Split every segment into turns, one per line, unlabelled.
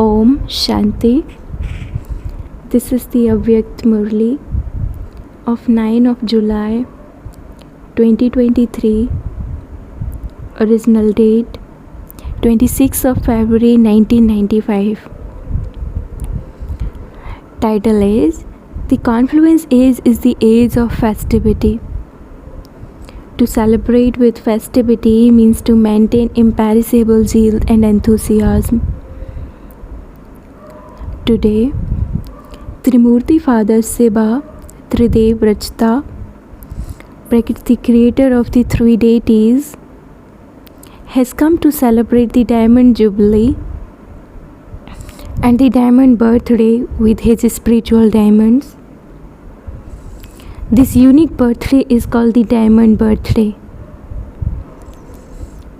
Om Shanti. This is the Avyakt Murli of 9 of July 2023. Original date 26th of February 1995. Title is The Confluence Age is the Age of Festivity. To celebrate with festivity means to maintain imperishable zeal and enthusiasm. Today, Trimurti Father Shiva, Tridev Rachta, the creator of the three deities, has come to celebrate the Diamond Jubilee and the Diamond Birthday with his spiritual diamonds. This unique birthday is called the Diamond Birthday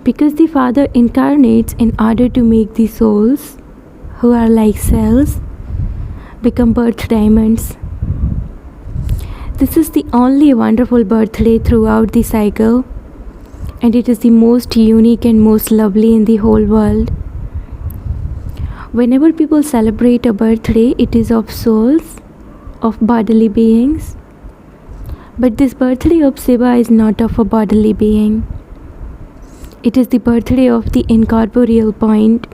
because the Father incarnates in order to make the souls who are like cells become birth diamonds. This is the only wonderful birthday throughout the cycle, and it is the most unique and most lovely in the whole world. Whenever people celebrate a birthday, it is of souls, of bodily beings. But this birthday of Shiva is not of a bodily being. It is the birthday of the incorporeal point.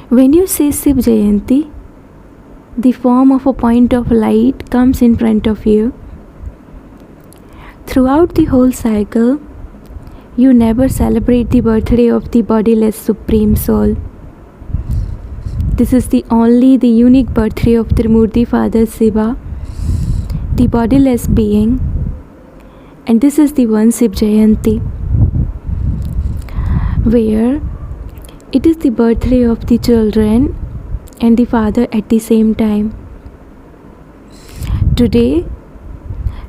When you say Shiv Jayanti, the form of a point of light comes in front of you. Throughout the whole cycle, you never celebrate the birthday of the bodiless Supreme Soul. This is the unique birthday of Trimurti Father Shiva, the bodiless being, and this is the one Shiv Jayanti, where it is the birthday of the children and the Father at the same time. Today,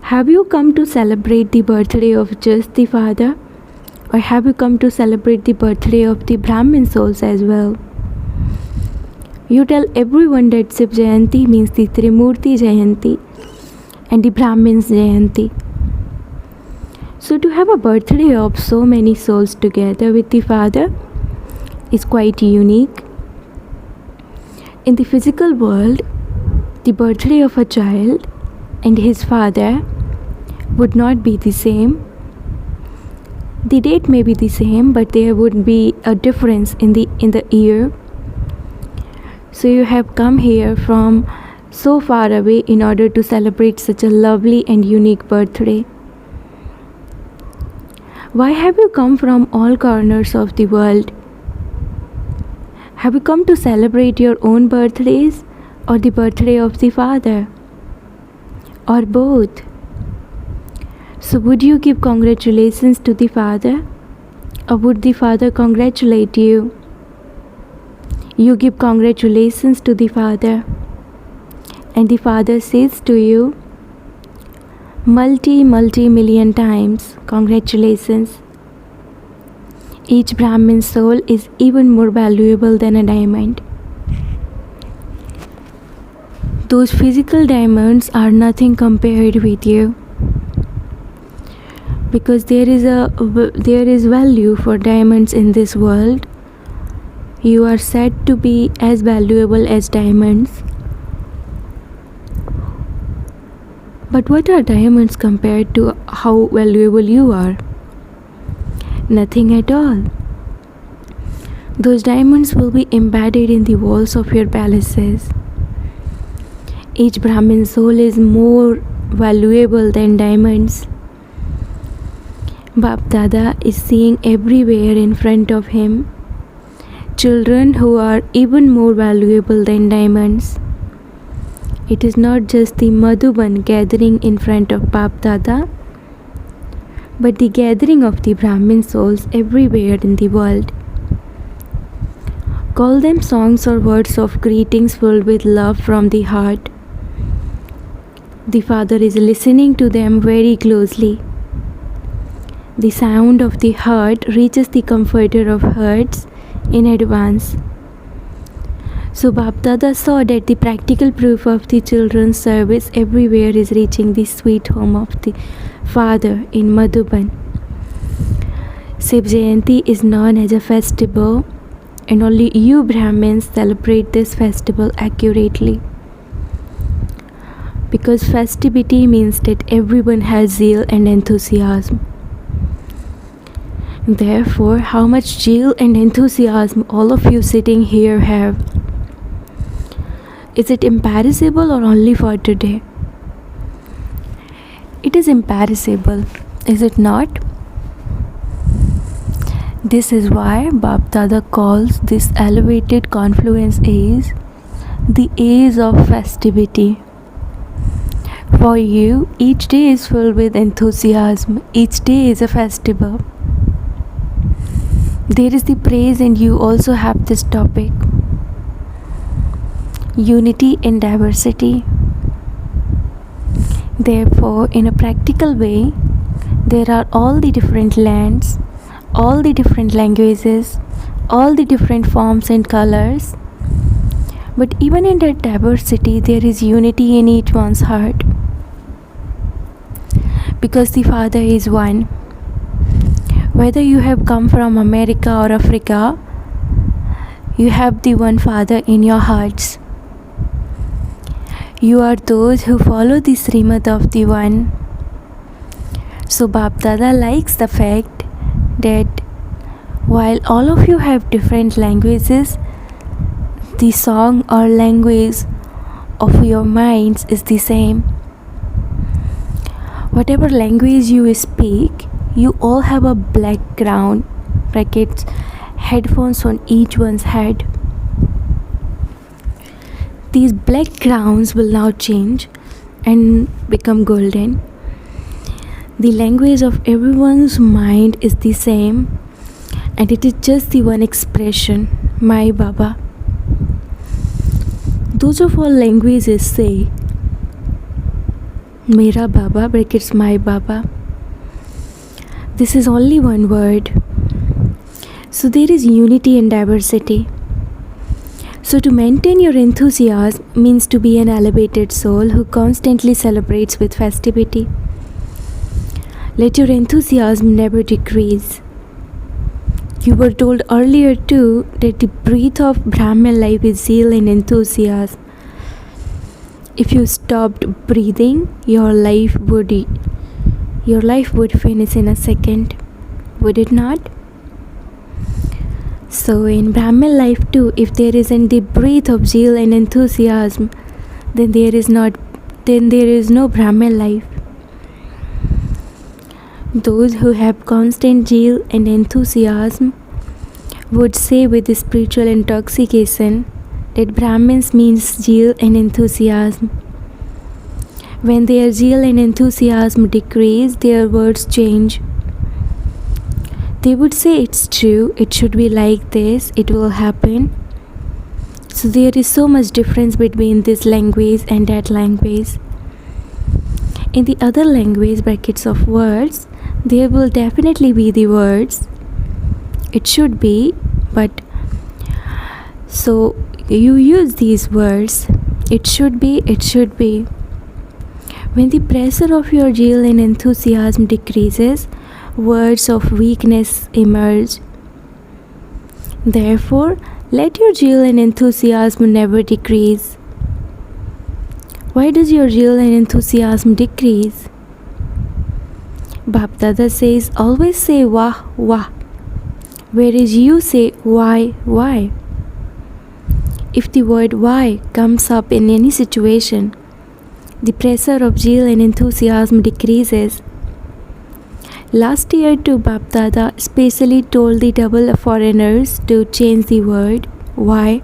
have you come to celebrate the birthday of just the Father, or have you come to celebrate the birthday of the Brahmin souls as well? You tell everyone that Shiv Jayanti means the Trimurti Jayanti and the Brahmin's Jayanti. So to have a birthday of so many souls together with the Father is quite unique. In the physical world, the birthday of a child and his father would not be the same. The date may be the same, but there would be a difference in the year. So you have come here from so far away in order to celebrate such a lovely and unique birthday. Why have you come from all corners of the world? Have you come to celebrate your own birthdays or the birthday of the Father? Or both? So would you give congratulations to the Father, or would the Father congratulate you? You give congratulations to the Father, and the Father says to you multi-million times, congratulations. Each Brahmin soul is even more valuable than a diamond. Those physical diamonds are nothing compared with you, because there is value for diamonds in this world. You are said to be as valuable as diamonds. But what are diamonds compared to how valuable you are? Nothing at all. Those diamonds will be embedded in the walls of your palaces. Each Brahmin soul is more valuable than diamonds. Bap Dada is seeing everywhere in front of him children who are even more valuable than diamonds. It is not just the Madhuban gathering in front of Bap Dada, but the gathering of the Brahmin souls everywhere in the world. Call them songs or words of greetings filled with love from the heart. The Father is listening to them very closely. The sound of the heart reaches the Comforter of hearts in advance. So Bap Dada saw that the practical proof of the children's service everywhere is reaching the sweet home of the Father in Madhuban. Shiv Jayanti is known as a festival and only you Brahmins celebrate this festival accurately. Because festivity means that everyone has zeal and enthusiasm. Therefore, how much zeal and enthusiasm all of you sitting here have? Is it imperishable or only for today? It is imperishable, is it not? This is why Bap Dada calls this elevated confluence age the age of festivity. For you, each day is filled with enthusiasm, each day is a festival. There is the praise, and you also have this topic: unity in diversity. Therefore, in a practical way, there are all the different lands, all the different languages, all the different forms and colors. But even in that diversity, there is unity in each one's heart. Because the Father is one. Whether you have come from America or Africa, you have the one Father in your hearts. You are those who follow the Srimad of the One. So Bap Dada likes the fact that while all of you have different languages, the song or language of your minds is the same. Whatever language you speak, you all have a background, brackets, headphones on each one's head. These black crowns will now change and become golden. The language of everyone's mind is the same, and it is just the one expression, my Baba. Those of all languages say, Mera Baba, brackets, my Baba. This is only one word. So there is unity in diversity. So to maintain your enthusiasm means to be an elevated soul who constantly celebrates with festivity. Let your enthusiasm never decrease. You were told earlier too that the breath of Brahman life is zeal and enthusiasm. If you stopped breathing, your life would finish in a second, would it not? So in Brahman life too, if there isn't the breath of zeal and enthusiasm, then there is no Brahman life. Those who have constant zeal and enthusiasm would say with spiritual intoxication that Brahmins means zeal and enthusiasm. When their zeal and enthusiasm decrease, their words change. They would say it's true, it should be like this, it will happen. So there is so much difference between this language and that language. In the other language, brackets of words, there will definitely be the words. It should be, but so you use these words. It should be, it should be. When the pressure of your zeal and enthusiasm decreases, words of weakness emerge. Therefore, let your zeal and enthusiasm never decrease. Why does your zeal and enthusiasm decrease? Bap Dada says, always say wah, wah, whereas you say why. If the word why comes up in any situation, the pressure of zeal and enthusiasm decreases. Last year too, Bap Dada specially told the double foreigners to change the word why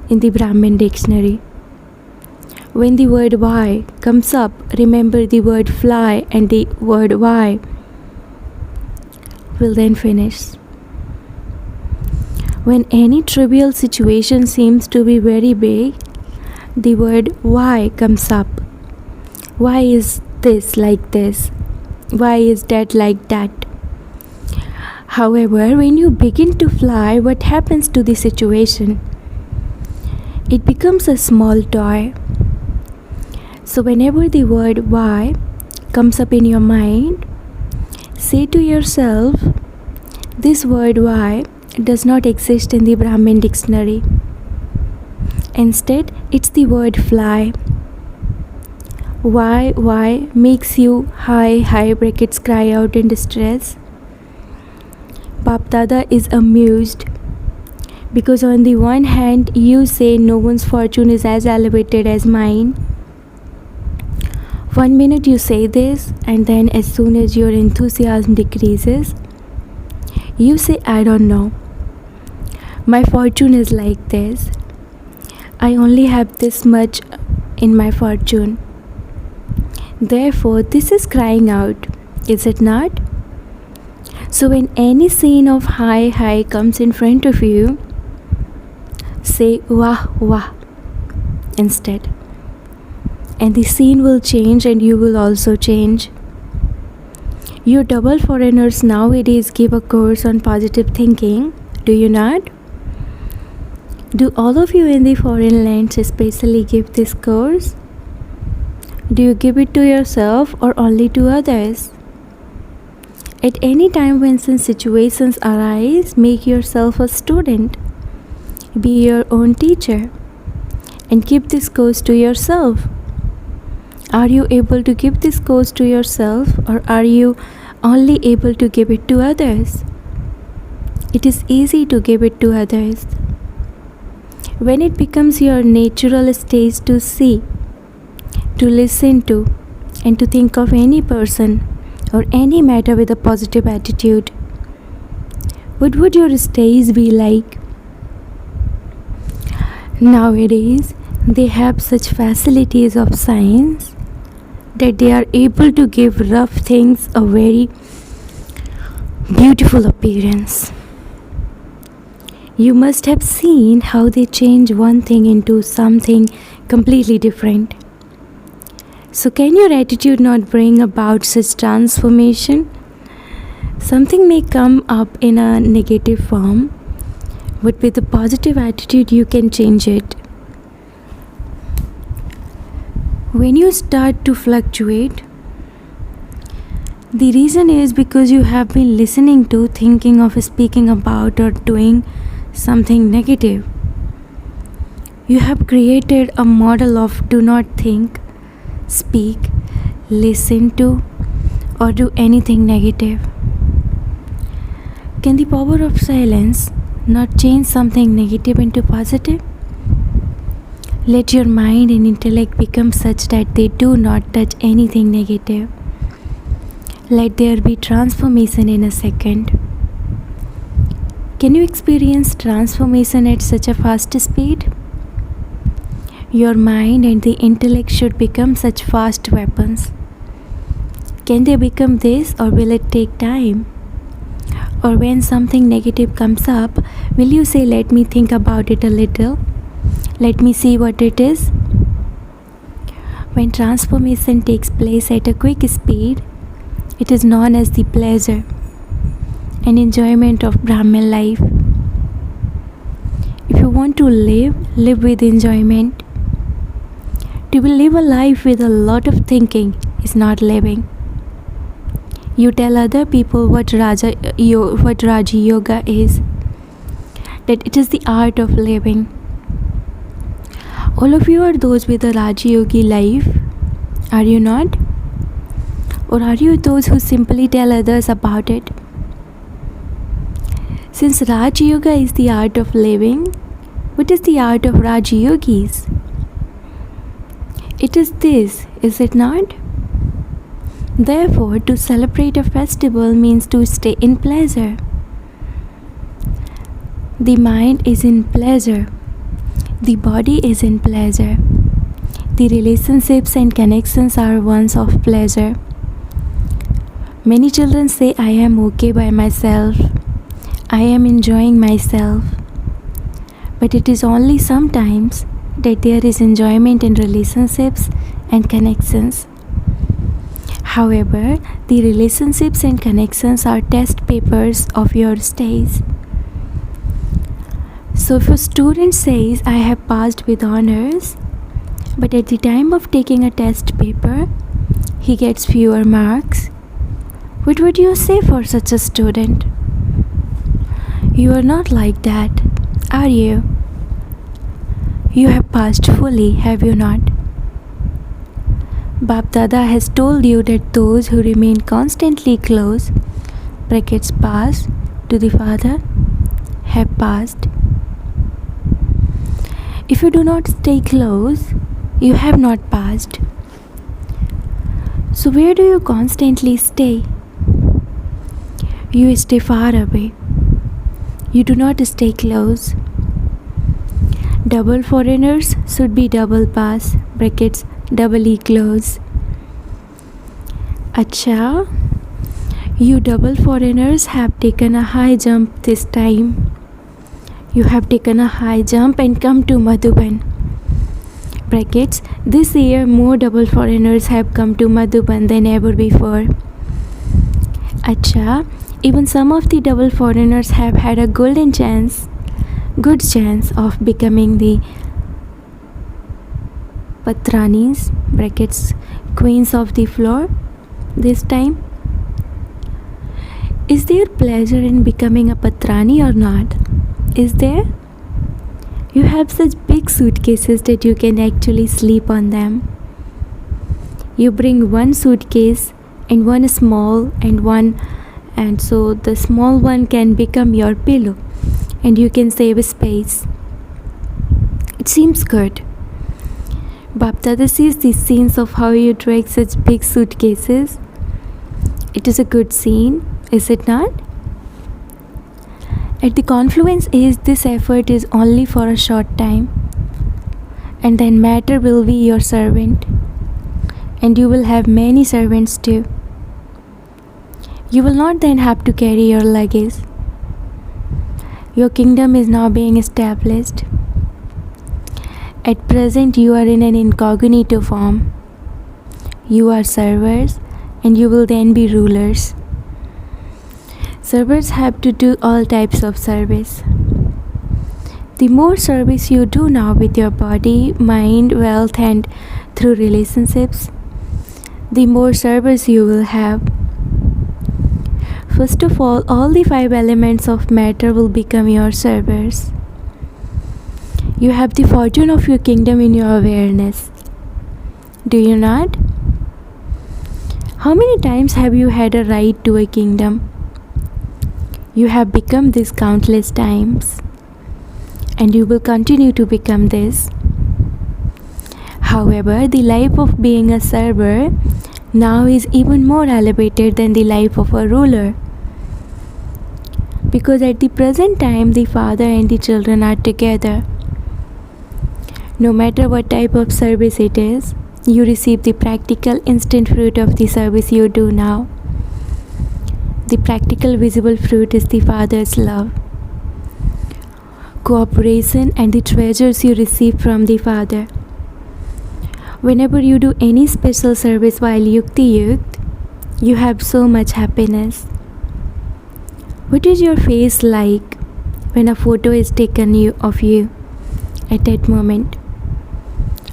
in the Brahmin dictionary. When the word why comes up, remember the word fly and the word why will then finish. When any trivial situation seems to be very big, the word why comes up. Why is this like this? Why is that like that? However, when you begin to fly, what happens to the situation? It becomes a small toy. So whenever the word why comes up in your mind, say to yourself, this word why does not exist in the Brahmin dictionary. Instead, it's the word fly. Why makes you high brackets cry out in distress? Bap Dada is amused because on the one hand you say no one's fortune is as elevated as mine. One minute you say this, and then as soon as your enthusiasm decreases, you say, I don't know. My fortune is like this. I only have this much in my fortune. Therefore, this is crying out, is it not? So when any scene of high comes in front of you, say wah instead. And the scene will change and you will also change. You double foreigners nowadays give a course on positive thinking, do you not? Do all of you in the foreign lands especially give this course? Do you give it to yourself or only to others? At any time when some situations arise, make yourself a student. Be your own teacher and give this course to yourself. Are you able to give this course to yourself, or are you only able to give it to others? It is easy to give it to others. When it becomes your natural state to see, to listen to, and to think of any person or any matter with a positive attitude, what would your stage be like? Nowadays, they have such facilities of science that they are able to give rough things a very beautiful appearance. You must have seen how they change one thing into something completely different. So can your attitude not bring about such transformation? Something may come up in a negative form, but with a positive attitude you can change it. When you start to fluctuate, the reason is because you have been listening to, thinking of, speaking about, or doing something negative. You have created a model of do not think, speak, listen to, or do anything negative. Can the power of silence not change something negative into positive? Let your mind and intellect become such that they do not touch anything negative. Let there be transformation in a second. Can you experience transformation at such a fast speed? Your mind and the intellect should become such fast weapons. Can they become this, or will it take time? Or when something negative comes up, will you say, let me think about it a little? Let me see what it is. When transformation takes place at a quick speed, it is known as the pleasure and enjoyment of Brahmin life. If you want to live with enjoyment. To live a life with a lot of thinking is not living. You tell other people what Raja Yoga is, that it is the art of living. All of you are those with a Raja Yogi life, are you not? Or are you those who simply tell others about it? Since Raja Yoga is the art of living, what is the art of Raja Yogis? It is this, is it not? Therefore, to celebrate a festival means to stay in pleasure. The mind is in pleasure. The body is in pleasure. The relationships and connections are ones of pleasure. Many children say, I am okay by myself. I am enjoying myself. But it is only sometimes that there is enjoyment in relationships and connections. However, the relationships and connections are test papers of your stage. So if a student says, I have passed with honors, but at the time of taking a test paper, he gets fewer marks, what would you say for such a student? You are not like that, are you? You have passed fully, have you not? Bap Dada has told you that those who remain constantly close (pass) to the Father have passed. If you do not stay close, you have not passed. So where do you constantly stay? You stay far away. You do not stay close. Double foreigners should be double pass (doubly close). Acha, you double foreigners have taken a high jump this time. You have taken a high jump and come to Madhuban. This year more double foreigners have come to Madhuban than ever before. Acha, even some of the double foreigners have had a good chance of becoming the Patranis (queens of the floor) this time. Is there pleasure in becoming a Patrani or not? Is there? You have such big suitcases that you can actually sleep on them. You bring one suitcase and one small and so the small one can become your pillow and you can save space. It seems good. Bap Dada sees the scenes of how you drag such big suitcases. It is a good scene, is it not? At the confluence age, this effort is only for a short time, and then matter will be your servant, and you will have many servants too. You will not then have to carry your luggage. Your kingdom is now being established. At present, you are in an incognito form. You are servers, and you will then be rulers. Servers have to do all types of service. The more service you do now with your body, mind, wealth, and through relationships, the more servers you will have. First of all the 5 elements of matter will become your servers. You have the fortune of your kingdom in your awareness. Do you not? How many times have you had a right to a kingdom? You have become this countless times, and you will continue to become this. However, the life of being a server now is even more elevated than the life of a ruler, because at the present time the father and the children are together. No matter what type of service it is, you receive the practical instant fruit of the service you do now. The practical visible fruit is the Father's love, cooperation, and the treasures you receive from the Father. Whenever you do any special service while Yukti Yukt, you have so much happiness. What is your face like when a photo is taken of you at that moment?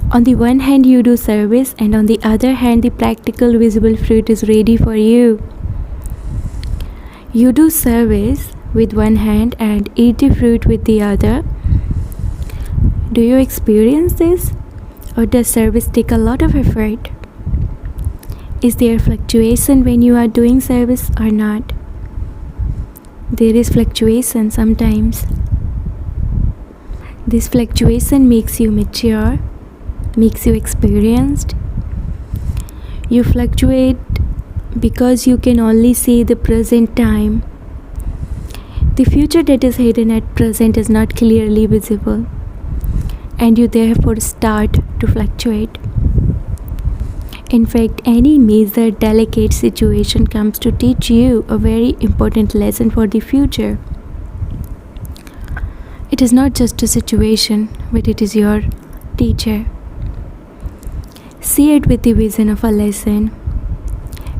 On the one hand you do service, and on the other hand the practical visible fruit is ready for you. You do service with one hand and eat the fruit with the other. Do you experience this? Or does service take a lot of effort? Is there fluctuation when you are doing service or not? There is fluctuation sometimes. This fluctuation makes you mature, makes you experienced. You fluctuate because you can only see the present time. The future that is hidden at present is not clearly visible, and you therefore start to fluctuate. In fact, any major delicate situation comes to teach you a very important lesson for the future. It is not just a situation, but it is your teacher. See it with the vision of a lesson.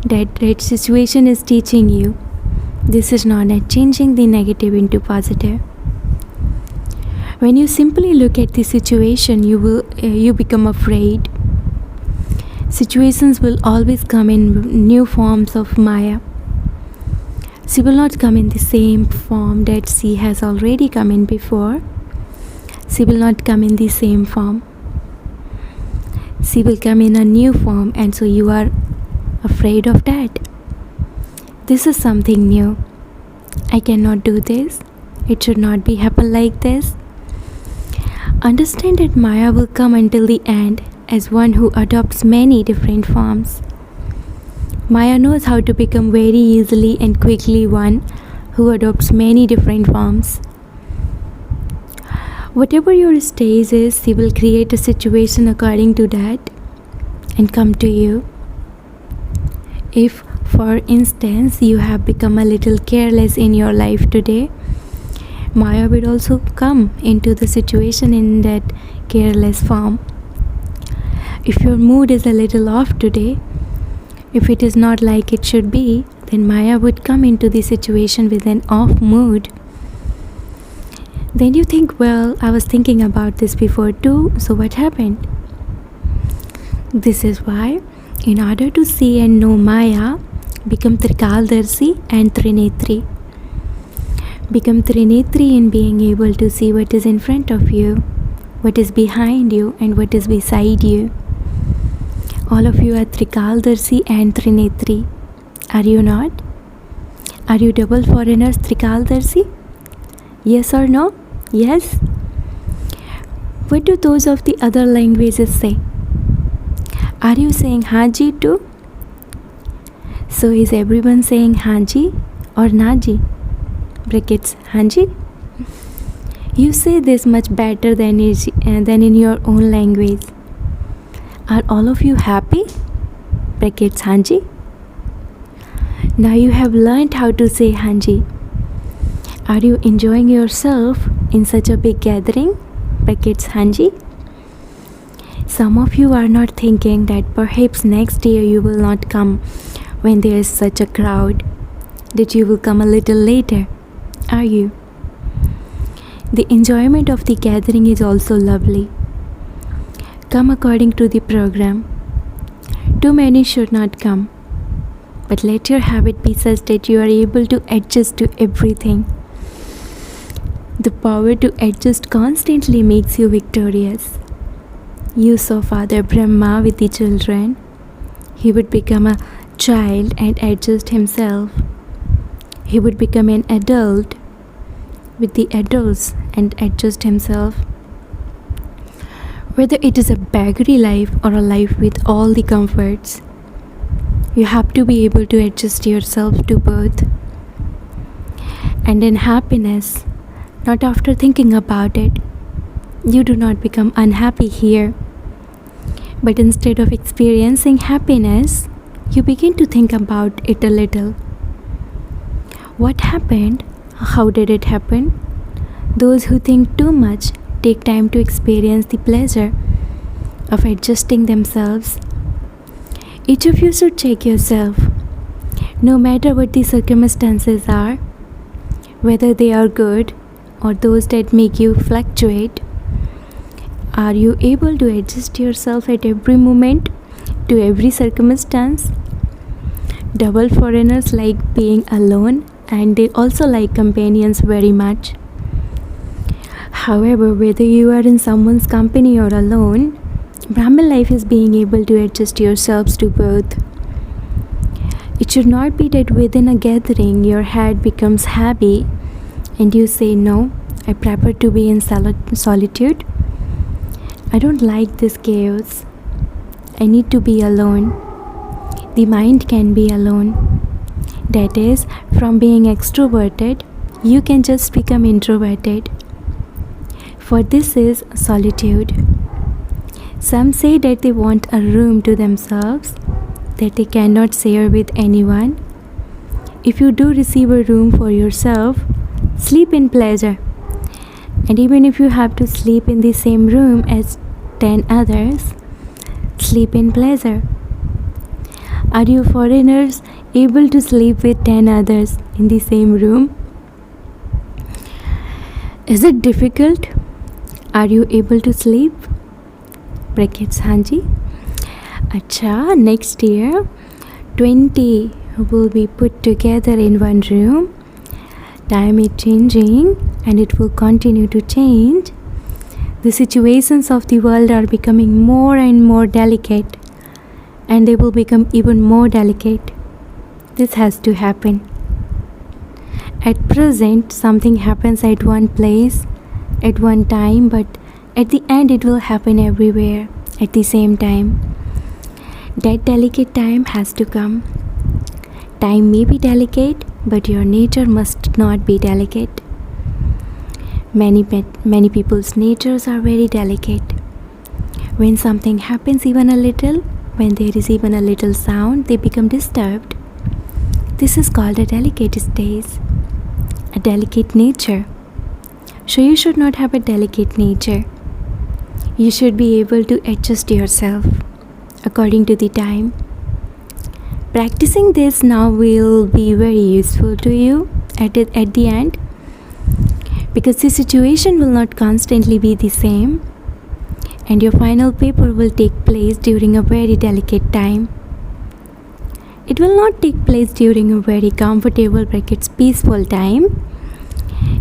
That situation is teaching you. This is not changing the negative into positive. When you simply look at the situation, you become afraid. Situations will always come in new forms of Maya. She will not come in the same form that she has already come in before. She will not come in the same form. She will come in a new form, and so you are afraid of that. This is something new. I cannot do this. It should not be happen like this. Understand that Maya will come until the end as one who adopts many different forms. Maya knows how to become very easily and quickly one who adopts many different forms. Whatever your stage is, she will create a situation according to that and come to you. If, for instance, you have become a little careless in your life today, Maya will also come into the situation in that careless form. If your mood is a little off today, if it is not like it should be, then Maya would come into the situation with an off mood. Then you think, well, I was thinking about this before too, so what happened? This is why, in order to see and know Maya, become Trikaldarshi and Trinetri. Become Trinetri in being able to see what is in front of you, what is behind you, and what is beside you. All of you are Trikaldarshi and Trinetri. Are you not? Are you double foreigners Trikaldarshi? Yes or no? Yes? What do those of the other languages say? Are you saying Haji too? So is everyone saying Haji or Naji? Brackets Haji? You say this much better than in your own language. Are all of you happy? Brackets Haji? Now you have learned how to say Haji. Are you enjoying yourself in such a big gathering? Brackets Haji? Some of you are not thinking that perhaps next year you will not come when there is such a crowd, that you will come a little later, are you? The enjoyment of the gathering is also lovely. Come according to the program. Too many should not come, but let your habit be such that you are able to adjust to everything. The power to adjust constantly makes you victorious. You saw Father Brahma with the children. He would become a child and adjust himself. He would become an adult with the adults and adjust himself. Whether it is a beggarly life or a life with all the comforts, you have to be able to adjust yourself to both. And in happiness, not after thinking about it, you do not become unhappy here. But instead of experiencing happiness, you begin to think about it a little. What happened? How did it happen? Those who think too much take time to experience the pleasure of adjusting themselves. Each of you should check yourself. No matter what the circumstances are, whether they are good or those that make you fluctuate, are you able to adjust yourself at every moment to every circumstance? Double foreigners like being alone, and they also like companions very much. However, whether you are in someone's company or alone, Brahmin life is being able to adjust yourselves to both. It should not be that within a gathering your head becomes heavy and you say, no, I prefer to be in solitude. I don't like this chaos. I need to be alone. The mind can be alone. That is, from being extroverted, you can just become introverted. For this is solitude. Some say that they want a room to themselves, that they cannot share with anyone. If you do receive a room for yourself, sleep in pleasure. And even if you have to sleep in the same room as 10 others, sleep in pleasure. Are you foreigners able to sleep with 10 others in the same room? Is it difficult? Are you able to sleep? Brackets Hanji. Acha, next year 20 will be put together in one room. Time is changing and it will continue to change. The situations of the world are becoming more and more delicate, and they will become even more delicate. This has to happen. At present, something happens at one place, at one time, but at the end it will happen everywhere at the same time. That delicate time has to come. Time may be delicate, but your nature must not be delicate. Many people's natures are very delicate. When something happens even a little, when there is even a little sound, they become disturbed. This is called a delicate stage, a delicate nature. So you should not have a delicate nature. You should be able to adjust yourself according to the time. Practicing this now will be very useful to you at the end, because the situation will not constantly be the same, and your final paper will take place during a very delicate time. It will not take place during a very comfortable peaceful time.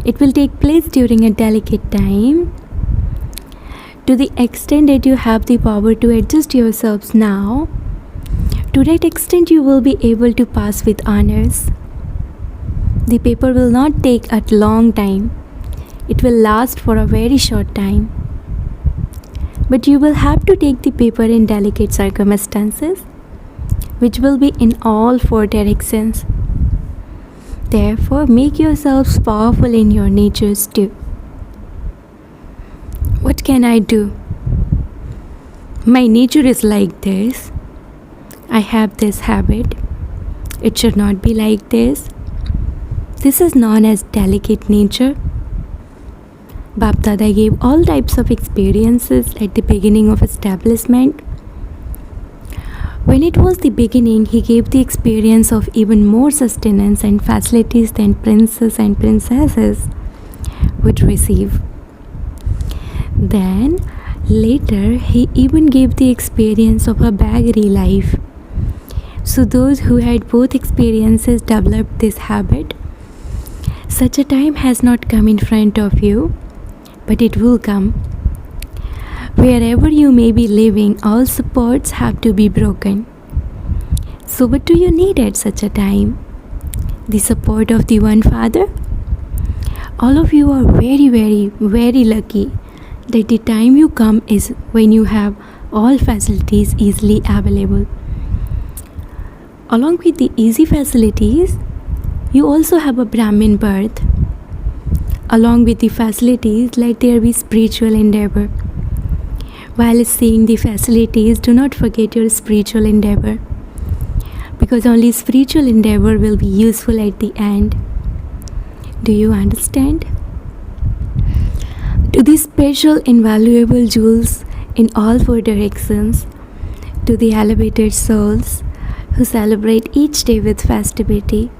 It will take place during a delicate time. To the extent that you have the power to adjust yourselves now, to that extent you will be able to pass with honors. The paper will not take a long time. It will last for a very short time. But you will have to take the paper in delicate circumstances, which will be in all four directions. Therefore, make yourselves powerful in your natures too. What can I do? My nature is like this. I have this habit. It should not be like this. This is known as delicate nature. Bap Dada gave all types of experiences at the beginning of establishment. When it was the beginning, he gave the experience of even more sustenance and facilities than princes and princesses would receive. Then, later, he even gave the experience of a beggarly life. So those who had both experiences developed this habit. Such a time has not come in front of you, but it will come. Wherever you may be living, all supports have to be broken. So what do you need at such a time? The support of the One Father? All of you are very, very, very lucky that the time you come is when you have all facilities easily available. Along with the easy facilities, you also have a Brahmin birth. Along with the facilities, let there be spiritual endeavor. While seeing the facilities, do not forget your spiritual endeavor, because only spiritual endeavor will be useful at the end. Do you understand? To the special invaluable jewels in all four directions, to the elevated souls who celebrate each day with festivity,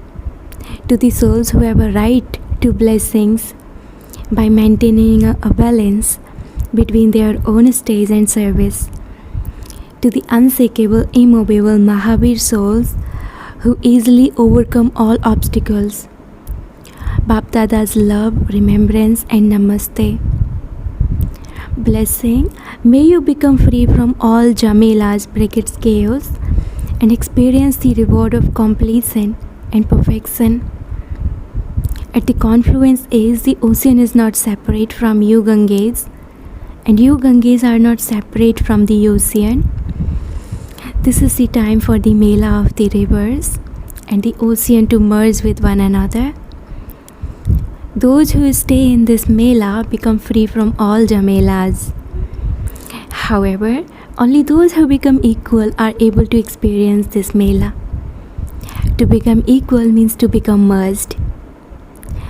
to the souls who have a right to blessings by maintaining a balance between their own stage and service, to the unshakable, immovable Mahavir souls who easily overcome all obstacles, Bap Dada's love, remembrance and namaste. Blessing, may you become free from all Jamelas, chaos, and experience the reward of completion and perfection. At the confluence age, the ocean is not separate from you Ganges, and you Ganges are not separate from the ocean. This is the time for the Mela of the rivers and the ocean to merge with one another. Those who stay in this Mela become free from all Jamelas. However, only those who become equal are able to experience this Mela. To become equal means to become merged.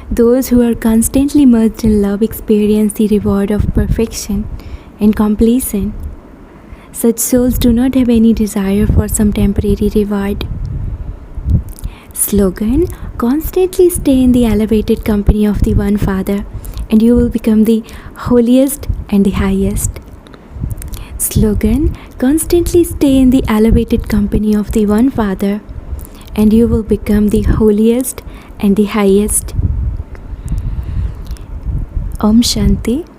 Those who are constantly merged in love experience the reward of perfection and completion. Such souls do not have any desire for some temporary reward. Slogan, constantly stay in the elevated company of the One Father, and you will become the holiest and the highest. Slogan, constantly stay in the elevated company of the One Father, and you will become the holiest and the highest. Om Shanti.